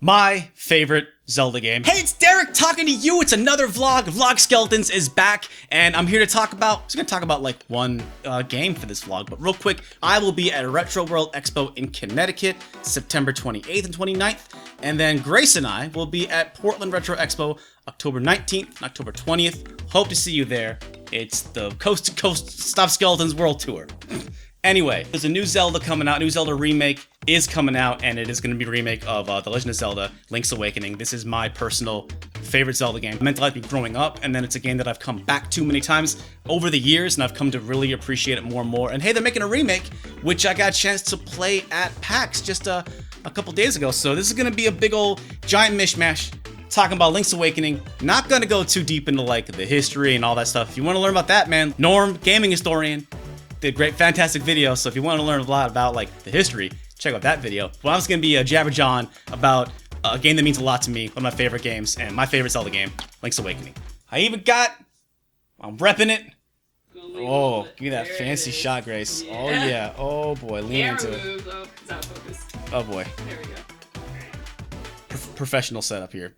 My favorite Zelda game. Hey, it's Derek talking to you. It's another vlog. Vlog Skeletons is back, and I'm here to talk about, I was gonna talk about like one game for this vlog, but real quick, I will be at Retro World Expo in Connecticut, September 28th and 29th, and then Grace and I will be at Portland Retro Expo, October 19th and October 20th. Hope to see you there. It's the Coast to Coast Stop Skeletons World Tour. Anyway, there's a new Zelda coming out, new Zelda remake is coming out, and it is going to be a remake of The Legend of Zelda, Link's Awakening. This is my personal favorite Zelda game. I meant to like me growing up, and then it's a game that I've come back to many times over the years, and I've come to really appreciate it more and more. And hey, they're making a remake, which I got a chance to play at PAX just a couple days ago, so this is going to be a big old giant mishmash talking about Link's Awakening. Not going to go too deep into like the history and all that stuff. If you want to learn about that, man, Norm, gaming historian, did great, fantastic video. So if you want to learn a lot about like the history, check out that video. Well, I'm just gonna be a jabberjaw about a game that means a lot to me, one of my favorite games, and my favorite Zelda game, Link's Awakening. I'm repping it. Oh, give me that fancy shot, Grace. Oh yeah. Oh boy, lean into it. Oh boy. There we go. Professional setup here.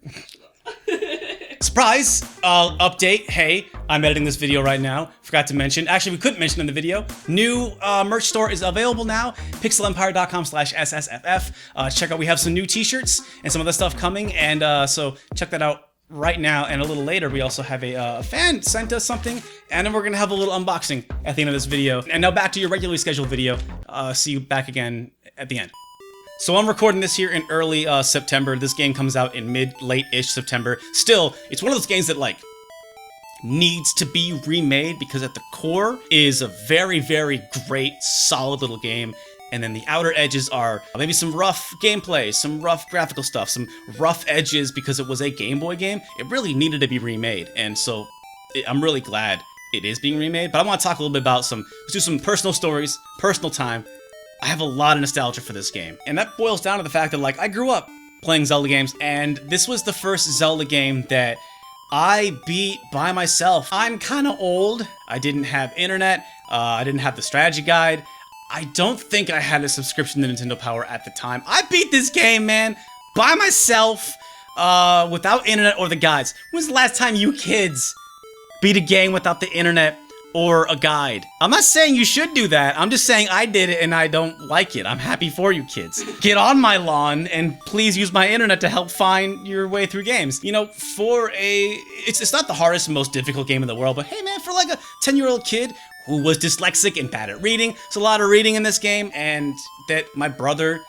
Surprise! Update. Hey, I'm editing this video right now. Forgot to mention. Actually, we couldn't mention in the video. New merch store is available now. pixelempire.com/SSFF. Check out. We have some new T-shirts and some other stuff coming, and so check that out right now. And a little later, we also have a fan sent us something, and then we're gonna have a little unboxing at the end of this video. And now back to your regularly scheduled video. See you back again at the end. So I'm recording this here in early September. This game comes out in late-ish September. Still, it's one of those games that like needs to be remade because at the core is a very, very great, solid little game. And then the outer edges are maybe some rough gameplay, some rough graphical stuff, some rough edges because it was a Game Boy game. It really needed to be remade. And so I'm really glad it is being remade. But I want to talk a little bit about let's do some personal stories, personal time. I have a lot of nostalgia for this game, and that boils down to the fact that like I grew up playing Zelda games, and this was the first Zelda game that I beat by myself. I'm kind of old. I didn't have internet. I didn't have the strategy guide. I don't think I had a subscription to Nintendo Power at the time. I beat this game, man, by myself, without internet or the guides. When was the last time you kids beat a game without the internet or a guide? I'm not saying you should do that. I'm just saying I did it and I don't like it. I'm happy for you kids. Get on my lawn and please use my internet to help find your way through games. You know, it's not the hardest and most difficult game in the world, but hey man, for like a 10-year-old kid who was dyslexic and bad at reading, there's a lot of reading in this game, and that my brother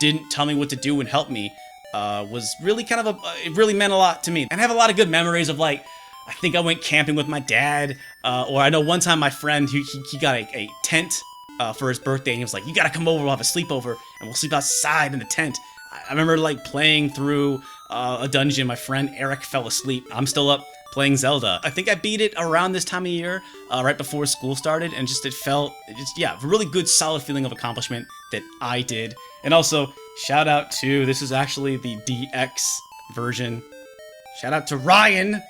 didn't tell me what to do and help me was really kind of it really meant a lot to me. And I have a lot of good memories of like, I think I went camping with my dad, or I know one time my friend, he got a tent for his birthday, and he was like, you gotta come over, we'll have a sleepover, and we'll sleep outside in the tent. I remember like playing through a dungeon, my friend Eric fell asleep. I'm still up playing Zelda. I think I beat it around this time of year, right before school started, and yeah, a really good solid feeling of accomplishment that I did. And also, shout out to, this is actually the DX version. Shout out to Ryan,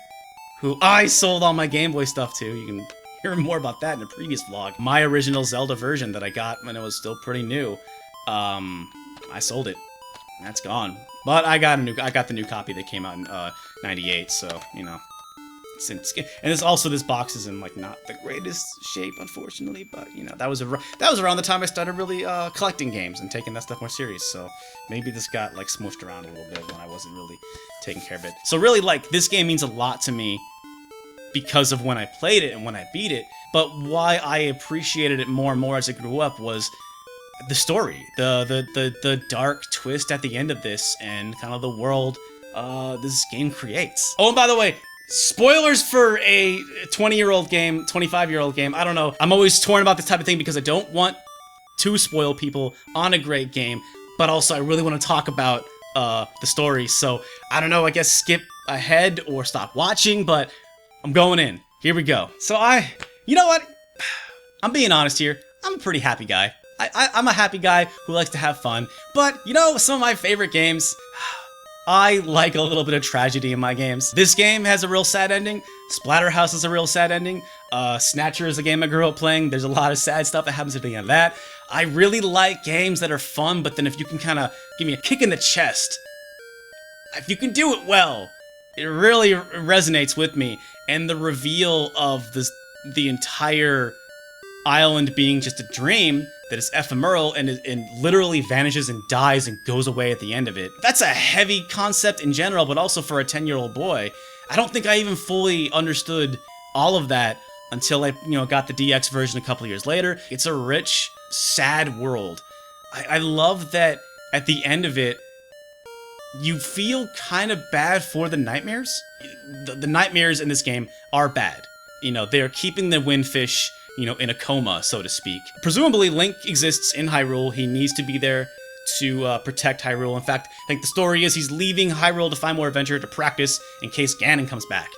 who I sold all my Game Boy stuff to. You can hear more about that in the previous vlog. My original Zelda version that I got when it was still pretty new. I sold it. And that's gone. But I got the new copy that came out in '98, so, you know. And this box is in like not the greatest shape, unfortunately, but you know, that was around the time I started really collecting games and taking that stuff more serious. So maybe this got like smushed around a little bit when I wasn't really taking care of it. So really, like, this game means a lot to me because of when I played it and when I beat it. But why I appreciated it more and more as I grew up was the story, the dark twist at the end of this, and kind of the world this game creates. Oh, and by the way, spoilers for a 20-year-old game, 25-year-old game. I don't know. I'm always torn about this type of thing because I don't want to spoil people on a great game, but also I really want to talk about the story. So I don't know, I guess skip ahead or stop watching, but I'm going in. Here we go. So you know what? I'm being honest here. I'm a pretty happy guy. I'm a happy guy who likes to have fun, but you know, some of my favorite games, I like a little bit of tragedy in my games. This game has a real sad ending. Splatterhouse is a real sad ending. Snatcher is a game I grew up playing. There's a lot of sad stuff that happens at the end of that. I really like games that are fun, but then if you can kind of give me a kick in the chest if you can do it well, it really resonates with me. And the reveal of the entire island being just a dream that is ephemeral and literally vanishes and dies and goes away at the end of it. That's a heavy concept in general, but also for a 10-year-old boy. I don't think I even fully understood all of that until I, got the DX version a couple years later. It's a rich, sad world. I love that at the end of it, you feel kind of bad for the nightmares. The nightmares in this game are bad. They're keeping the windfish, in a coma, so to speak. Presumably, Link exists in Hyrule. He needs to be there to protect Hyrule. In fact, I think the story is he's leaving Hyrule to find more adventure to practice in case Ganon comes back.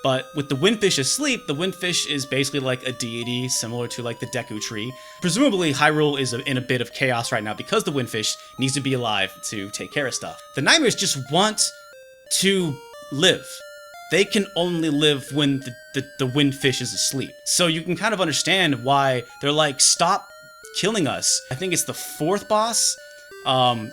But with the windfish asleep, the windfish is basically like a deity, similar to like the Deku Tree. Presumably, Hyrule is in a bit of chaos right now because the windfish needs to be alive to take care of stuff. The nightmares just want to live. They can only live when the windfish is asleep. So you can kind of understand why they're like, stop killing us. I think it's the fourth boss,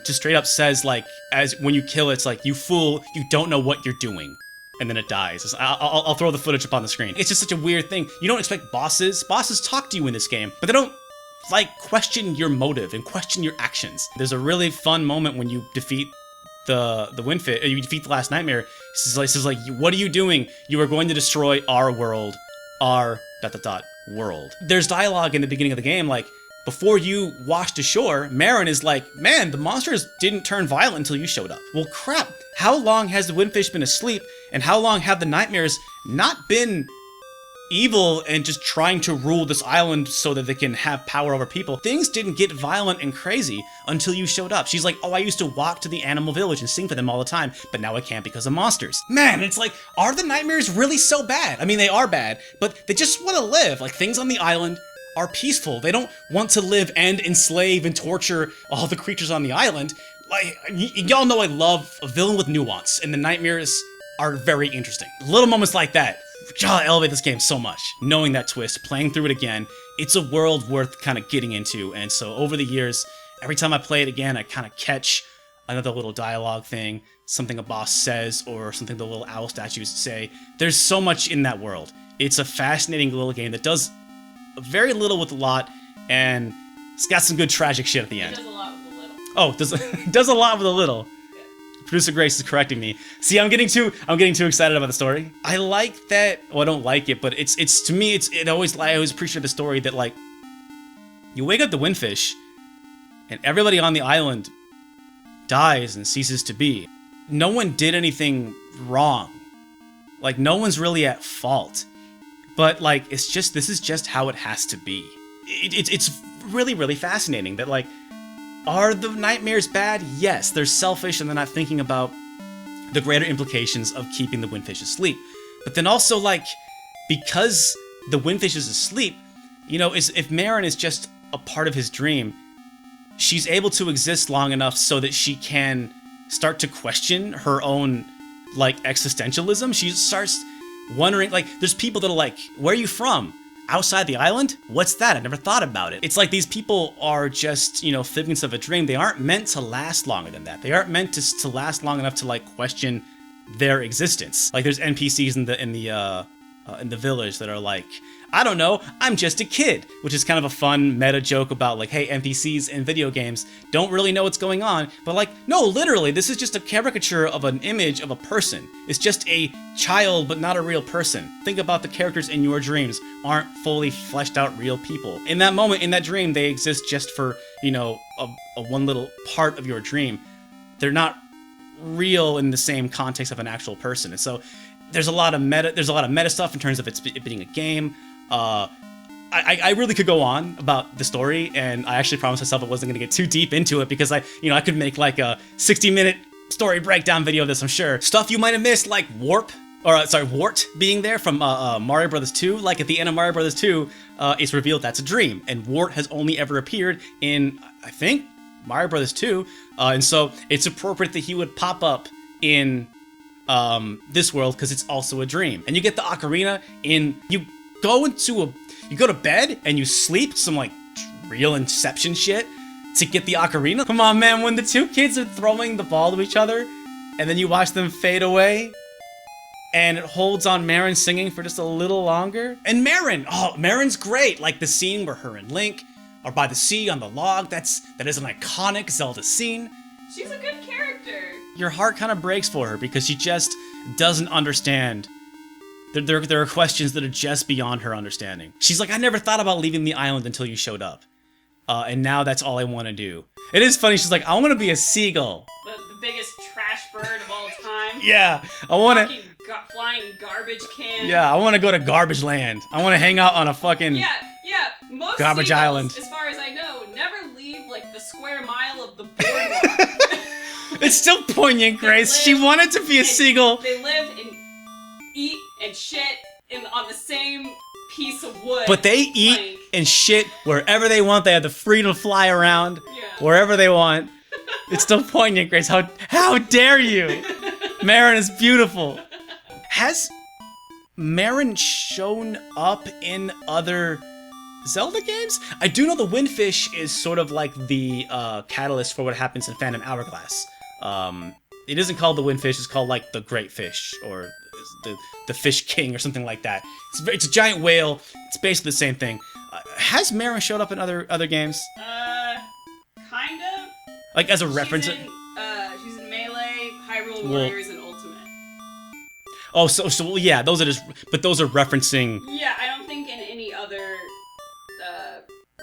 just straight up says like, as when you kill it, it's like, you fool, you don't know what you're doing. And then it dies. I'll throw the footage up on the screen. It's just such a weird thing. You don't expect bosses. Bosses talk to you in this game, but they don't like question your motive and question your actions. There's a really fun moment when you defeat the windfish, you defeat the last nightmare. This is like, what are you doing? You are going to destroy our world, our ... world. There's dialogue in the beginning of the game, like, before you washed ashore, Marin is like, man, the monsters didn't turn violent until you showed up. Well, crap. How long has the windfish been asleep, and how long have the nightmares not been evil and just trying to rule this island so that they can have power over people? Things didn't get violent and crazy until you showed up. She's like, oh, I used to walk to the animal village and sing for them all the time, but now I can't because of monsters. Man, it's like, are the nightmares really so bad? I mean, they are bad, but they just want to live. Like, things on the island are peaceful. They don't want to live and enslave and torture all the creatures on the island. Like, y'all know I love a villain with nuance, and the nightmares are very interesting. Little moments like that elevate this game so much. Knowing that twist, playing through it again, it's a world worth kind of getting into. And so over the years, every time I play it again, I kind of catch another little dialogue thing, something a boss says, or something the little owl statues say. There's so much in that world. It's a fascinating little game that does very little with a lot, and it's got some good tragic shit at the end. It does a lot with a little. Oh, does a lot with a little. Producer Grace is correcting me. See, I'm getting too excited about the story. I like that. Well, I don't like it, but it's to me, I always appreciate the story that, like, you wake up the windfish, and everybody on the island dies and ceases to be. No one did anything wrong. Like, no one's really at fault. But like, this is just how it has to be. It's really, really fascinating that, like, are the nightmares bad? Yes, they're selfish and they're not thinking about the greater implications of keeping the windfish asleep. But then also, like, because the windfish is asleep, if Marin is just a part of his dream, she's able to exist long enough so that she can start to question her own, like, existentialism. She starts wondering, like, there's people that are like, where are you from? Outside the island? What's that? I never thought about it. It's like these people are just, figments of a dream. They aren't meant to last longer than that. They aren't meant to last long enough to, like, question their existence. Like, there's NPCs in the village that are like, I don't know, I'm just a kid, which is kind of a fun meta joke about, like, hey, NPCs in video games don't really know what's going on, but, like, no, literally, this is just a caricature of an image of a person. It's just a child, but not a real person. Think about the characters in your dreams aren't fully fleshed out real people. In that moment, in that dream, they exist just for, a one little part of your dream. They're not real in the same context of an actual person. And so there's a lot of meta stuff in terms of it being a game. I really could go on about the story, and I actually promised myself I wasn't going to get too deep into it because I could make like a 60-minute story breakdown video of this, I'm sure. Stuff you might have missed, like Wart being there from Mario Bros. 2. Like, at the end of Mario Bros. 2, it's revealed that's a dream, and Wart has only ever appeared in, I think, Mario Bros. 2, and so it's appropriate that he would pop up in this world because it's also a dream. And you get the ocarina you go to bed and you sleep, some like real Inception shit, to get the ocarina. Come on, man, when the two kids are throwing the ball to each other and then you watch them fade away, and it holds on Marin singing for just a little longer. And Marin, oh, Marin's great. Like the scene where her and Link are by the sea on the log, that is an iconic Zelda scene. She's a good character. Your heart kind of breaks for her because she just doesn't understand. There are questions that are just beyond her understanding. She's like, I never thought about leaving the island until you showed up. And now that's all I want to do. It is funny, she's like, I want to be a seagull. The biggest trash bird of all time. Yeah, I want to... Flying garbage can. Yeah, I want to go to Garbage Land. I want to hang out on a fucking... Yeah, most Garbage seagulls, Island. As far as I know, never leave, like, the square mile of the boardwalk. It's still poignant, Grace. She wanted to be a seagull. They live and eat and shit on the same piece of wood. But they eat and shit wherever they want. They have the freedom to fly around wherever they want. It's still poignant, Grace. How dare you? Marin is beautiful. Has Marin shown up in other Zelda games? I do know the Windfish is sort of like the catalyst for what happens in Phantom Hourglass. It isn't called the Windfish, it's called like the Great Fish, or the Fish King, or something like that. It's a giant whale, it's basically the same thing. Has Marin showed up in other games? Kind of. Like as a reference? She's in Melee, Hyrule Warriors, and Ultimate. Oh, so yeah, those are referencing... Yeah, I don't think in any other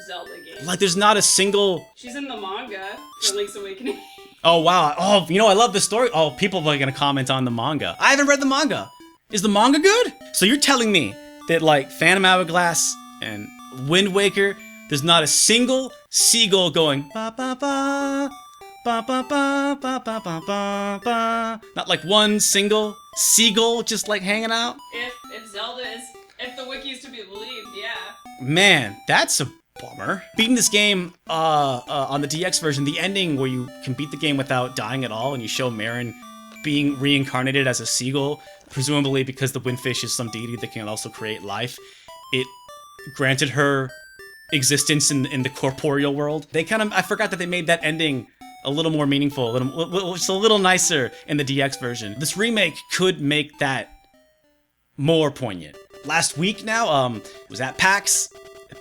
Zelda game. Like, there's not a single... She's in the manga for Link's Awakening. Oh, wow. Oh, you know, I love the story. Oh, people are gonna comment on the manga. I haven't read the manga. Is the manga good? So you're telling me that, like, Phantom Hourglass and Wind Waker, there's not a single seagull going... Ba, ba, ba, ba, ba, ba, ba, ba, ba, ba, ba. Not like one single seagull just like hanging out? If the wiki is to be believed, yeah. Man, that's a bummer. Beating this game on the DX version, the ending where you can beat the game without dying at all and you show Marin being reincarnated as a seagull, presumably because the Windfish is some deity that can also create life, it granted her existence in the corporeal world. I forgot that they made that ending a little more meaningful, just a little nicer in the DX version. This remake could make that more poignant. Last week now, was at PAX.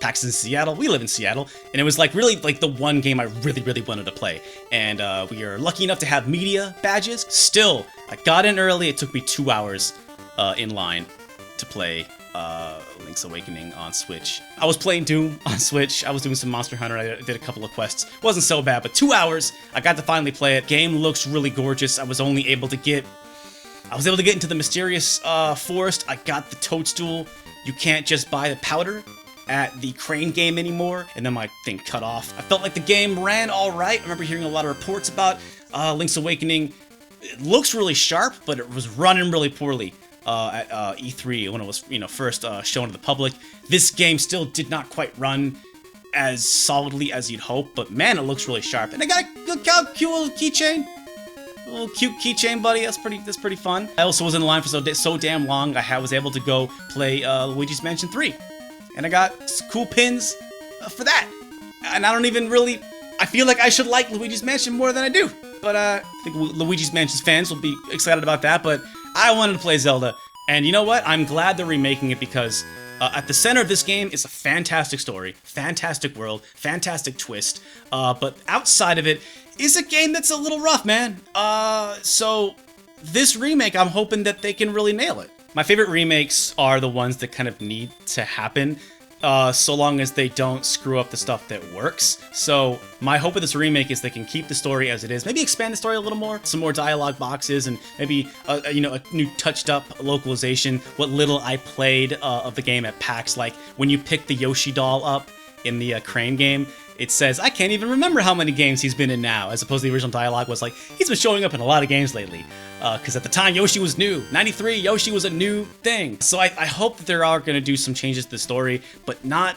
PAX in Seattle. We live in Seattle, and it was like really like the one game I really wanted to play. And we are lucky enough to have media badges. Still, I got in early. It took me 2 hours in line to play Link's Awakening on Switch. I was playing Doom on Switch. I was doing some Monster Hunter. I did a couple of quests. Wasn't so bad, but 2 hours. I got to finally play it. Game looks really gorgeous. I was able to get into the mysterious forest. I got the toadstool. You can't just buy the powder at the Crane game anymore, and then my thing cut off. I felt like the game ran all right. I remember hearing a lot of reports about Link's Awakening. It looks really sharp, but it was running really poorly at E3 when it was first shown to the public. This game still did not quite run as solidly as you'd hope, but man, it looks really sharp. And I got a cute little keychain. A little cute keychain, buddy. That's pretty fun. I also was in line for so damn long. I was able to go play Luigi's Mansion 3. And I got cool pins for that. And I don't even really... I feel like I should like Luigi's Mansion more than I do. But I think Luigi's Mansion's fans will be excited about that. But I wanted to play Zelda. And you know what? I'm glad they're remaking it because at the center of this game is a fantastic story, fantastic world, fantastic twist. But outside of it is a game that's a little rough, man. So this remake, I'm hoping that they can really nail it. My favorite remakes are the ones that kind of need to happen, so long as they don't screw up the stuff that works. So my hope with this remake is they can keep the story as it is, maybe expand the story a little more, some more dialogue boxes, and maybe a new touched up localization. What little I played of the game at PAX, like when you pick the Yoshi doll up in the Crane game, it says, I can't even remember how many games he's been in now, as opposed to the original dialogue was like, he's been showing up in a lot of games lately. Because at the time, Yoshi was new. 93, Yoshi was a new thing. So I hope that there are going to do some changes to the story, but not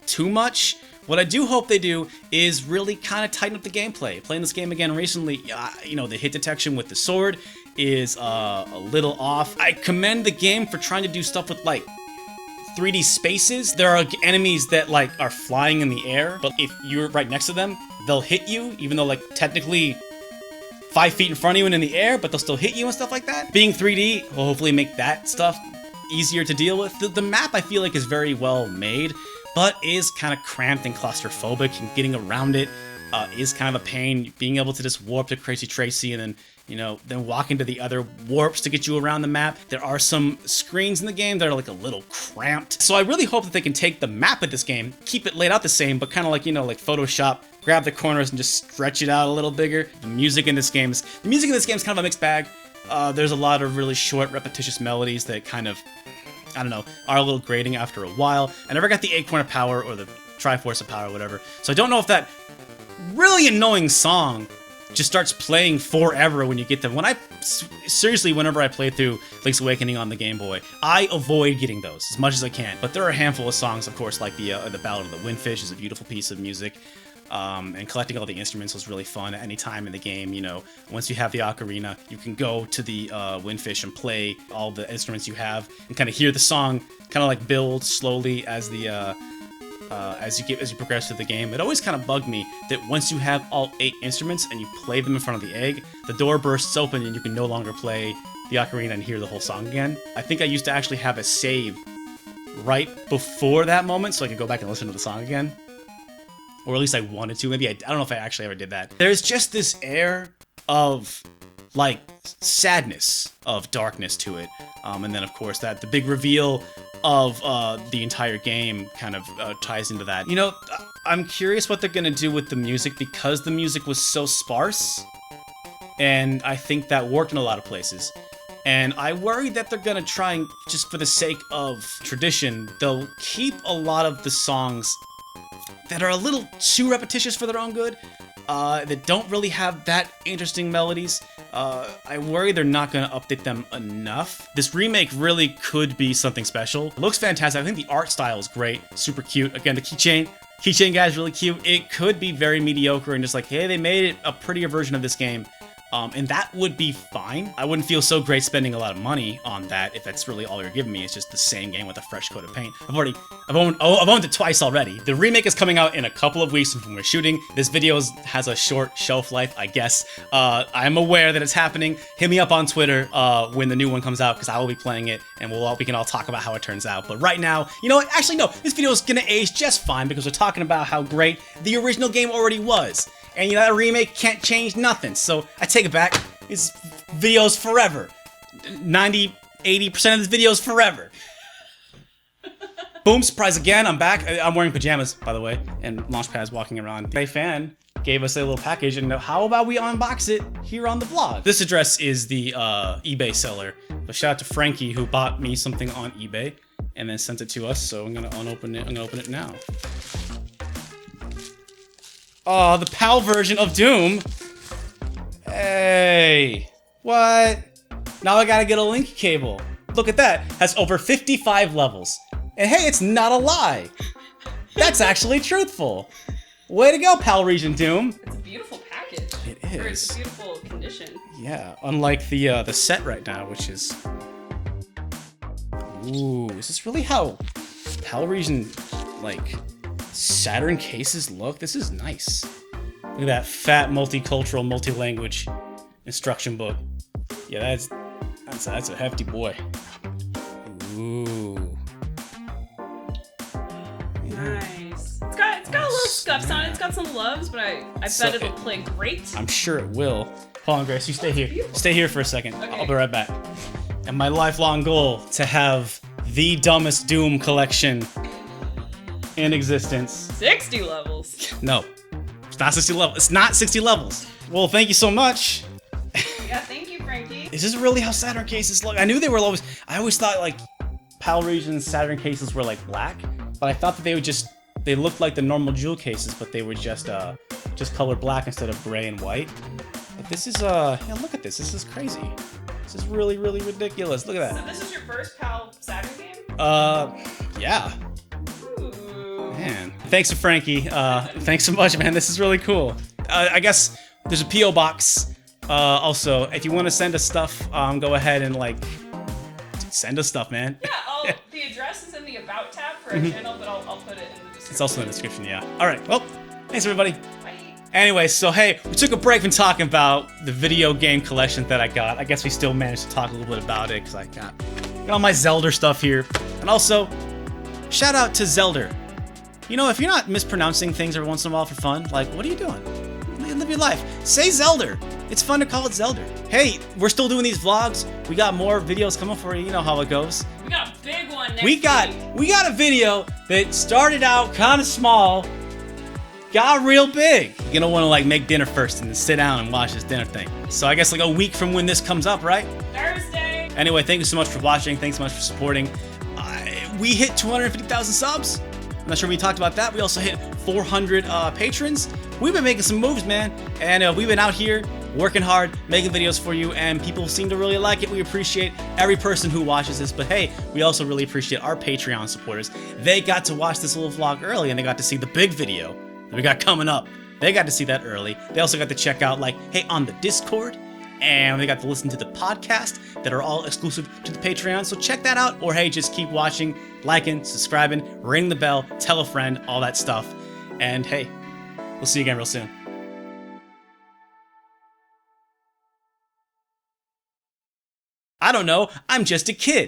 too much. What I do hope they do is really kind of tighten up the gameplay. Playing this game again recently, the hit detection with the sword is a little off. I commend the game for trying to do stuff with, like, 3D spaces. There are enemies that like are flying in the air, but if you're right next to them, they'll hit you, even though like technically 5 feet in front of you and in the air, but they'll still hit you and stuff like that. Being 3D will hopefully make that stuff easier to deal with. The map, I feel like, is very well made, but is kind of cramped and claustrophobic, and getting around it is kind of a pain. Being able to just warp to Crazy Tracy and then, you know, then walk into the other warps to get you around the map. There are some screens in the game that are like a little cramped. So I really hope that they can take the map of this game, keep it laid out the same, but kind of like, you know, like Photoshop, grab the corners and just stretch it out a little bigger. The music in this game is kind of a mixed bag. There's a lot of really short, repetitious melodies that kind of, I don't know, are a little grating after a while. I never got the Acorn of Power or the Triforce of Power or whatever. So I don't know if that really annoying song just starts playing forever when you get them. Seriously, whenever I play through Link's Awakening on the Game Boy, I avoid getting those as much as I can. But there are a handful of songs, of course, like the Ballad of the Windfish is a beautiful piece of music. And collecting all the instruments was really fun at any time in the game. You know, once you have the ocarina, you can go to the Windfish and play all the instruments you have and kind of hear the song kind of like build slowly as the as you progress through the game. It always kind of bugged me that once you have all 8 instruments and you play them in front of the egg, the door bursts open and you can no longer play the ocarina and hear the whole song again. I think I used to actually have a save right before that moment so I could go back and listen to the song again. Or at least I wanted to. Maybe I don't know if I actually ever did that. There's just this air of, like, sadness, of darkness to it. And then, of course, that the big reveal of the entire game kind of ties into that. You know, I'm curious what they're going to do with the music because the music was so sparse. And I think that worked in a lot of places. And I worry that they're going to try and, just for the sake of tradition, they'll keep a lot of the songs that are a little too repetitious for their own good, that don't really have that interesting melodies. I worry they're not going to update them enough. This remake really could be something special. It looks fantastic. I think the art style is great, super cute. Again, the keychain guy is really cute. It could be very mediocre and just like, hey, they made it a prettier version of this game. And that would be fine. I wouldn't feel so great spending a lot of money on that if that's really all you're giving me. It's just the same game with a fresh coat of paint. I've owned it twice already. The remake is coming out in a couple of weeks from when we're shooting. This video has a short shelf life, I guess. I'm aware that it's happening. Hit me up on Twitter when the new one comes out because I will be playing it and we can all talk about how it turns out. But right now, you know what? Actually, no. This video is gonna age just fine because we're talking about how great the original game already was. And you know, that remake can't change nothing. So I take it back. This video's forever. 90, 80% of this video's forever. Boom, surprise again. I'm back. I'm wearing pajamas, by the way, and Launchpad's walking around. A fan gave us a little package, and how about we unbox it here on the vlog? This address is the eBay seller. But shout out to Frankie, who bought me something on eBay and then sent it to us. So I'm gonna open it now. Oh, the PAL version of Doom. Hey, what? Now I gotta get a link cable. Look at that, has over 55 levels. And hey, it's not a lie. That's actually truthful. Way to go, PAL Region Doom. It's a beautiful package. It is. Or it's a beautiful condition. Yeah, unlike the set right now, which is... Ooh, is this really how PAL Region, like, Saturn cases look? This is nice. Look at that fat multicultural, multi-language instruction book. Yeah, that's a hefty boy. Ooh. Nice. It's got a little scuffs on it. It's got some loves, but I bet it'll play great. I'm sure it will. Hold on, Grace. You stay here. Beautiful. Stay here for a second. Okay. I'll be right back. And my lifelong goal to have the dumbest Doom collection in existence. 60 levels. No, it's not 60 levels. It's not 60 levels. Well, thank you so much. Yeah, thank you, Frankie. Is this really how Saturn cases look? I knew they were always. I always thought like PAL Region Saturn cases were like black, but I thought that they looked like the normal jewel cases, but they were just color black instead of gray and white. But this is yeah, look at this. This is crazy. This is really, really ridiculous. Look at that. So this is your first PAL Saturn game? Yeah. Ooh. Man, thanks to Frankie. Thanks so much, man. This is really cool. I guess there's a PO box. Also, if you want to send us stuff, go ahead and like send us stuff, man. Yeah, the address is in the About tab for our channel, but I'll put it in the description. It's also in the description. Yeah. All right. Well, thanks everybody. Bye. Anyway, so hey, we took a break from talking about the video game collection that I got. I guess we still managed to talk a little bit about it because I got all my Zelda stuff here. And also, shout out to Zelda. You know, if you're not mispronouncing things every once in a while for fun, like, what are you doing? Live your life. Say Zelda. It's fun to call it Zelda. Hey, we're still doing these vlogs. We got more videos coming for you. You know how it goes. We got a big one next We got a video that started out kind of small, got real big. You're gonna want to like make dinner first and then sit down and watch this dinner thing. So I guess like a week from when this comes up, right? Thursday. Anyway, thank you so much for watching. Thanks so much for supporting. We hit 250,000 subs. I'm not sure we talked about that. We also hit 400 patrons. We've been making some moves, man. And we've been out here working hard, making videos for you, and people seem to really like it. We appreciate every person who watches this. But hey, we also really appreciate our Patreon supporters. They got to watch this little vlog early, and they got to see the big video that we got coming up. They got to see that early. They also got to check out, like, hey, on the Discord, and they got to listen to the podcast that are all exclusive to the Patreon. So check that out, or hey, just keep watching, liking, subscribing, ring the bell, tell a friend, all that stuff. And hey, we'll see you again real soon. I don't know, I'm just a kid.